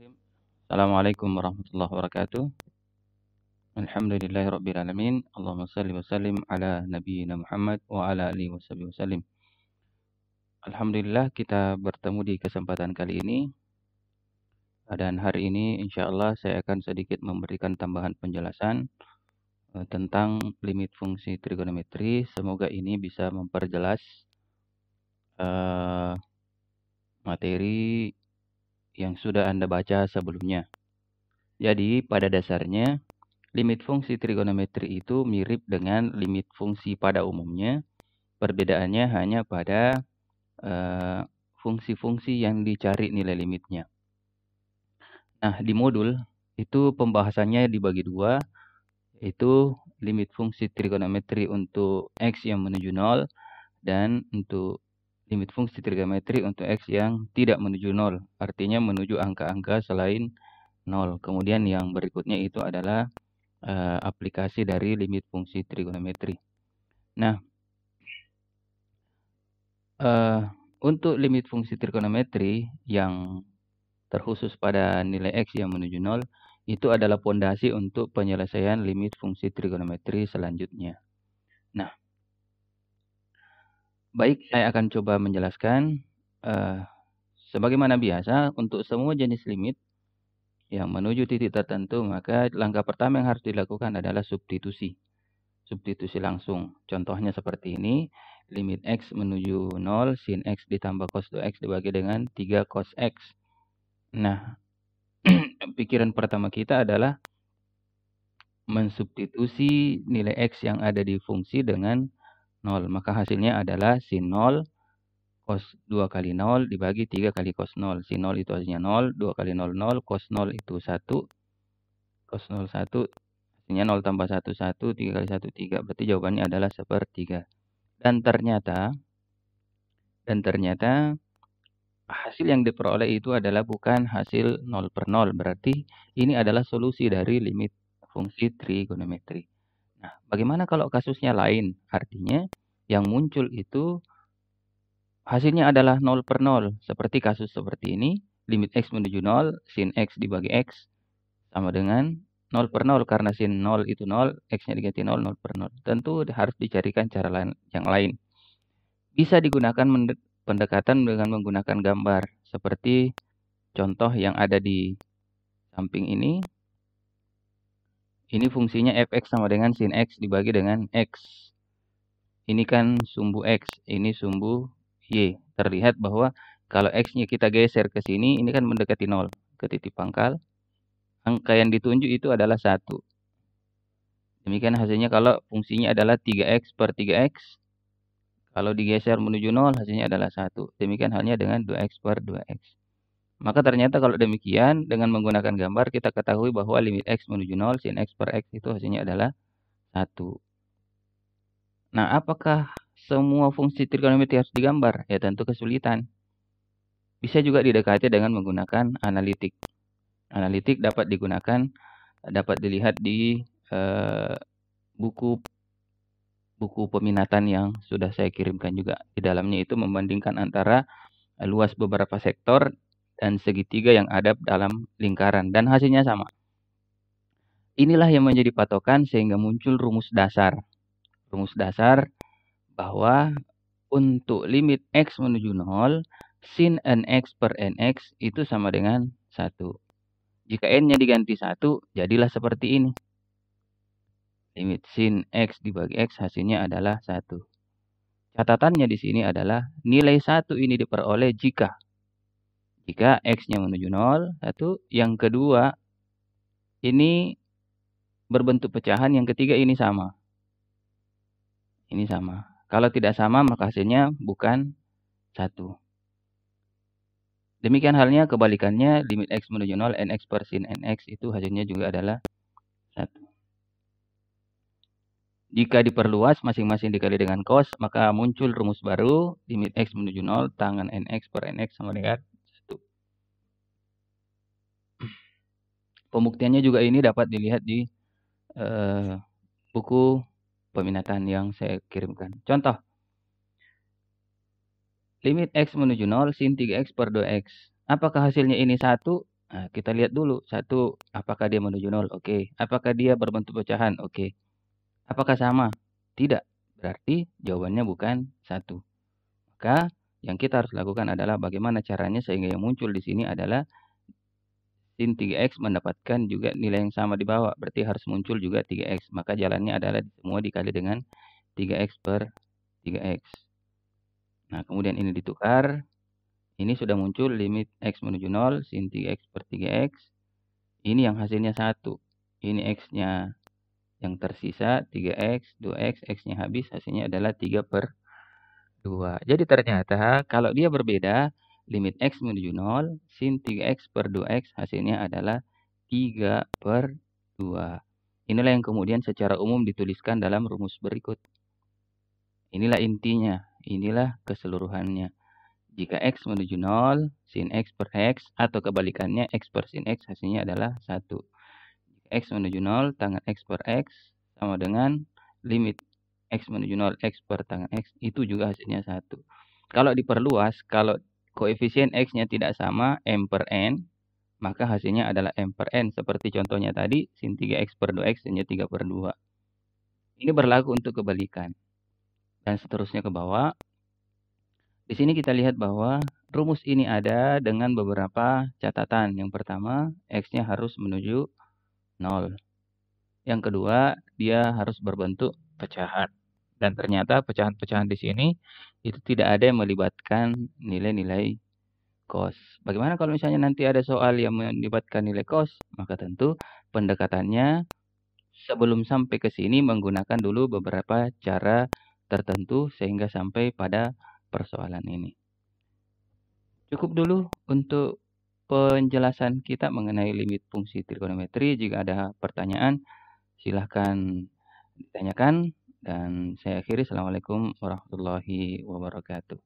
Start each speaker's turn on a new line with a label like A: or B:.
A: Bismillahirrahmanirrahim. Assalamualaikum warahmatullahi wabarakatuh. Alhamdulillahirrabbilalamin. Allahumma salli wa sallim ala nabiyyina Muhammad wa ala alihi wasallim. Alhamdulillah kita bertemu di kesempatan kali ini. Dan hari ini insya Allah saya akan sedikit memberikan tambahan penjelasan tentang limit fungsi trigonometri. Semoga ini bisa memperjelas materi yang sudah Anda baca sebelumnya. Jadi pada dasarnya limit fungsi trigonometri itu mirip dengan limit fungsi pada umumnya. Perbedaannya hanya pada fungsi-fungsi yang dicari nilai limitnya. Nah, di modul itu pembahasannya dibagi dua, yaitu limit fungsi trigonometri untuk X yang menuju 0 dan untuk limit fungsi trigonometri untuk X yang tidak menuju 0, artinya menuju angka-angka selain 0. Kemudian yang berikutnya itu adalah aplikasi dari limit fungsi trigonometri. Nah, untuk limit fungsi trigonometri yang terkhusus pada nilai X yang menuju 0, itu adalah pondasi untuk penyelesaian limit fungsi trigonometri selanjutnya. Nah, baik, saya akan coba menjelaskan. Sebagaimana biasa, untuk semua jenis limit yang menuju titik tertentu, maka langkah pertama yang harus dilakukan adalah substitusi. Substitusi langsung. Contohnya seperti ini. Limit X menuju 0, sin X ditambah cos 2X dibagi dengan 3 cos X. Nah, pikiran pertama kita adalah mensubstitusi nilai X yang ada di fungsi dengan 0. Maka hasilnya adalah sin 0 cos 2 kali 0 dibagi 3 kali cos 0. Sin 0 itu hasilnya 0, 2 kali 0, 0, cos 0 itu 1, cos 0, 1, hasilnya 0 tambah 1, 1, 3 kali 1, 3. Berarti jawabannya adalah 1/3. Dan ternyata hasil yang diperoleh itu adalah bukan hasil 0/0. Berarti ini adalah solusi dari limit fungsi trigonometri. Nah, bagaimana kalau kasusnya lain? Artinya yang muncul itu hasilnya adalah 0/0. Seperti kasus seperti ini, limit X menuju 0, sin X dibagi X sama dengan 0/0. Karena sin 0 itu 0, X-nya diganti 0, 0/0. Tentu harus dicarikan cara lain yang lain. Bisa digunakan pendekatan dengan menggunakan gambar. Seperti contoh yang ada di samping ini. Ini fungsinya fx sama dengan sin x dibagi dengan x. Ini kan sumbu x, ini sumbu y. Terlihat bahwa kalau x-nya kita geser ke sini, ini kan mendekati 0, ke titik pangkal. Angka yang ditunjuk itu adalah 1. Demikian hasilnya kalau fungsinya adalah 3x per 3x. Kalau digeser menuju 0, hasilnya adalah 1. Demikian halnya dengan 2x per 2x. Maka ternyata kalau demikian, dengan menggunakan gambar, kita ketahui bahwa limit X menuju 0, sin X per X itu hasilnya adalah 1. Nah, apakah semua fungsi trigonometri harus digambar? Ya tentu kesulitan. Bisa juga didekati dengan menggunakan analitik. Analitik dapat digunakan, dapat dilihat di buku peminatan yang sudah saya kirimkan juga. Di dalamnya itu membandingkan antara luas beberapa sektor dan segitiga yang ada dalam lingkaran, dan hasilnya sama. Inilah yang menjadi patokan sehingga muncul rumus dasar. Rumus dasar bahwa untuk limit X menuju 0, sin nx per nx itu sama dengan 1. Jika n-nya diganti 1, jadilah seperti ini. Limit sin X dibagi X hasilnya adalah 1. Catatannya di sini adalah nilai 1 ini diperoleh jika X-nya menuju 0, 1. Yang kedua, ini berbentuk pecahan. Yang ketiga, ini sama. Ini sama. Kalau tidak sama, maka hasilnya bukan 1. Demikian halnya kebalikannya, limit X menuju 0, nx per sin nx itu hasilnya juga adalah 1. Jika diperluas masing-masing dikali dengan cos, maka muncul rumus baru, limit X menuju 0, tangan nx per nx sama dengan 1. Pembuktiannya juga ini dapat dilihat di buku peminatan yang saya kirimkan. Contoh, limit X menuju 0, sin 3x per 2x. Apakah hasilnya ini 1 Nah, kita lihat dulu, satu, apakah dia menuju nol? Oke. Apakah dia berbentuk pecahan? Oke. Apakah sama? Tidak. Berarti jawabannya bukan satu. Maka yang kita harus lakukan adalah bagaimana caranya sehingga yang muncul di sini adalah sin 3x mendapatkan juga nilai yang sama di bawah. Berarti harus muncul juga 3x. Maka jalannya adalah semua dikali dengan 3x per 3x. Nah, kemudian ini ditukar. Ini sudah muncul limit x menuju 0, sin 3x per 3x. Ini yang hasilnya 1. Ini x-nya yang tersisa 3x, 2x, x-nya habis, hasilnya adalah 3 per 2. Jadi ternyata kalau dia berbeda, limit x menuju 0, sin 3x per 2x hasilnya adalah 3 per 2. Inilah yang kemudian secara umum dituliskan dalam rumus berikut. Inilah intinya, inilah keseluruhannya. Jika x menuju 0, sin x per x, atau kebalikannya x per sin x hasilnya adalah 1. Jika x menuju 0, tangan x per x sama dengan limit x menuju 0, x per tangan x, itu juga hasilnya 1. Kalau diperluas, kalau koefisien x-nya tidak sama, m per n, maka hasilnya adalah m per n. Seperti contohnya tadi, sin 3x per 2x hasilnya 3 per 2. Ini berlaku untuk kebalikan. Dan seterusnya ke bawah. Di sini kita lihat bahwa rumus ini ada dengan beberapa catatan. Yang pertama, x-nya harus menuju 0. Yang kedua, dia harus berbentuk pecahan. Dan ternyata pecahan-pecahan di sini itu tidak ada yang melibatkan nilai-nilai cos. Bagaimana kalau misalnya nanti ada soal yang melibatkan nilai cos? Maka tentu pendekatannya sebelum sampai ke sini menggunakan dulu beberapa cara tertentu sehingga sampai pada persoalan ini. Cukup dulu untuk penjelasan kita mengenai limit fungsi trigonometri. Jika ada pertanyaan, silahkan ditanyakan. Dan saya akhiri. Assalamualaikum warahmatullahi wabarakatuh.